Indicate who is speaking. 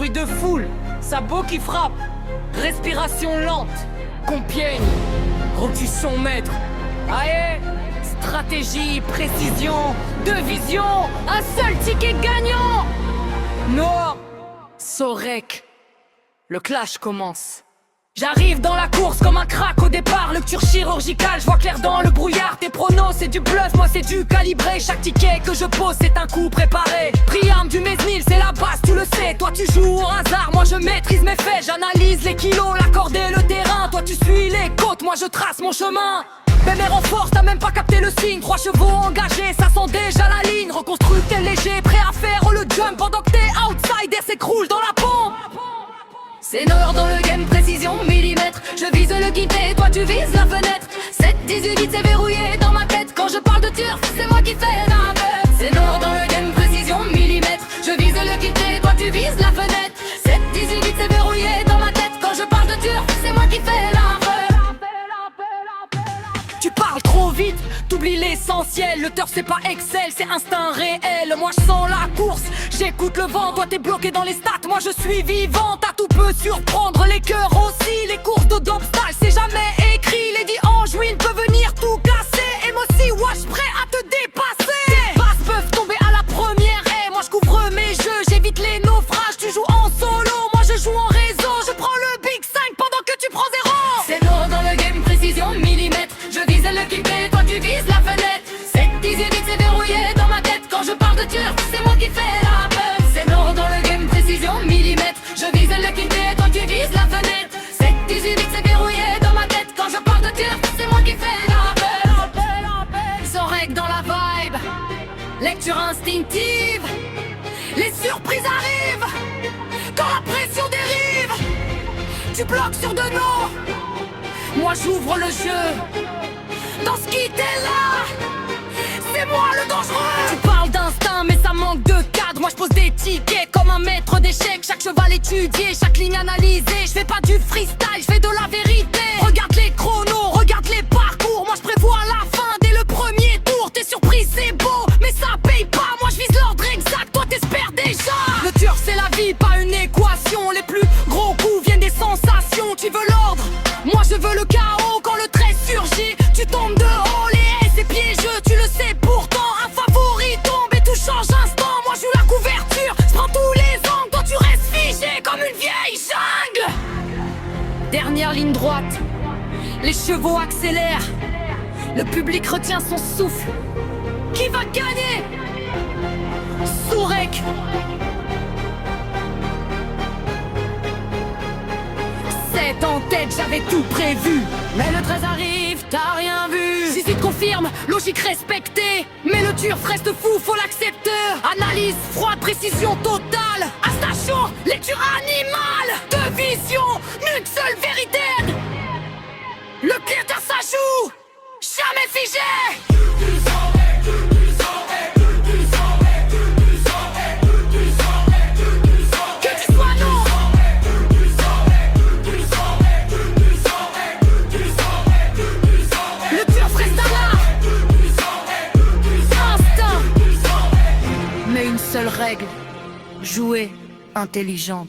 Speaker 1: bruit de foule, sabots qui frappent, respiration lente. Compiègne, gros cul son maître. Aïe, stratégie, précision, deux visions, un seul ticket gagnant. Noir, Sorek, le clash commence. J'arrive dans la course comme un crack au départ, lecture chirurgicale, je vois clair dans le brouillard. Tes pronos c'est du bluff, moi c'est du calibré. Chaque ticket que je pose c'est un coup préparé. Priam du Mesnil c'est la base, tu le sais. Toi tu joues au hasard, moi je maîtrise mes faits. J'analyse les kilos, la corde et le terrain. Toi tu suis les côtes, moi je trace mon chemin. Mais mes renforts, t'as même pas capté le signe. 3 chevaux engagés, ça sent déjà la ligne. Reconstruit t'es léger, prêt à faire le jump. Pendant que tes outsiders s'écroulent dans la pompe. C'est Nord dans le game, précision, millimètre. Je vise le guidé, toi tu vises la fenêtre. 7-18 c'est verrouillé dans ma tête. Quand je parle de turf, c'est moi qui fais la bête. C'est Nord dans le game, précision, millimètre. Je vise le guidé, toi tu vises la fenêtre. 7-18 c'est verrouillé dans ma tête. Quand je parle de turf, c'est moi qui fais la bête. Tu parles trop vite, t'oublies l'essentiel. Le turf c'est pas Excel, c'est instinct réel. Moi je sens la course, j'écoute le vent. Toi t'es bloqué dans les stats, moi je suis vivante. À tout peut surprendre, les cœurs aussi. Les courses de d'obstacles, c'est jamais écrit. Lady Angewin peut venir tout casser. Et moi aussi, wesh, prêt à te dépasser. Tes passes peuvent tomber à la première. Et moi je couvre mes jeux, j'évite les naufrages. Tu joues en solo, moi je joue en réseau. Je prends le Big 5 pendant que tu prends 0. C'est lourd dans le game, précision, millimètre. Je vise le kippé, toi tu vises la fenêtre. 7-18 c'est verrouillé dans ma tête. Quand je parle de turf, c'est moi qui fais la bête. C'est lourd dans le game, précision, millimètre. Je vise le kippé, toi tu vises la fenêtre. 7-18 c'est verrouillé dans ma tête. Quand je parle de turf, c'est moi qui fais la bête. Sorek dans la vibe, lecture instinctive. Les surprises arrivent quand la pression dérive. Tu bloques sur de nos, moi j'ouvre le jeu. Dans ce qui t'est là, c'est moi le dangereux. Tu parles d'instinct mais ça manque de cadre. Moi je pose des tickets comme un maître d'échecs. Chaque cheval étudié, chaque ligne analysée. Je fais pas du freestyle, je fais de la vérité. Regarde les chronos, regarde les parcours. Moi je prévois la fin dès le premier tour. T'es surpris c'est beau, mais ça paye pas. Moi je vise l'ordre exact, toi t'espères déjà. Le turf c'est la vie, pas une équation. Les plus gros coups viennent des sensations. Tu veux l'ordre, moi je veux le chaos. Quand le trait surgit, tu tombes de haut. Les haies c'est piégeux, tu le sais pourtant. Un favori tombe et tout change instant. Moi je joue la couverture, je prends tous les angles. Toi tu restes figé comme une vieille jungle. Dernière ligne droite, les chevaux accélèrent. Le public retient son souffle. Qui va gagner? Sorek. C'est en tête, j'avais tout prévu. Mais le 13 arrive, t'as rien vu. Si te confirme, logique respectée. Mais le turf reste fou, faut l'accepter. Analyse, froide, précision totale. À station, lecture animale. Deux visions, une seule vérité. Le critère ça joue, jamais figé. Seule règle, jouer intelligente.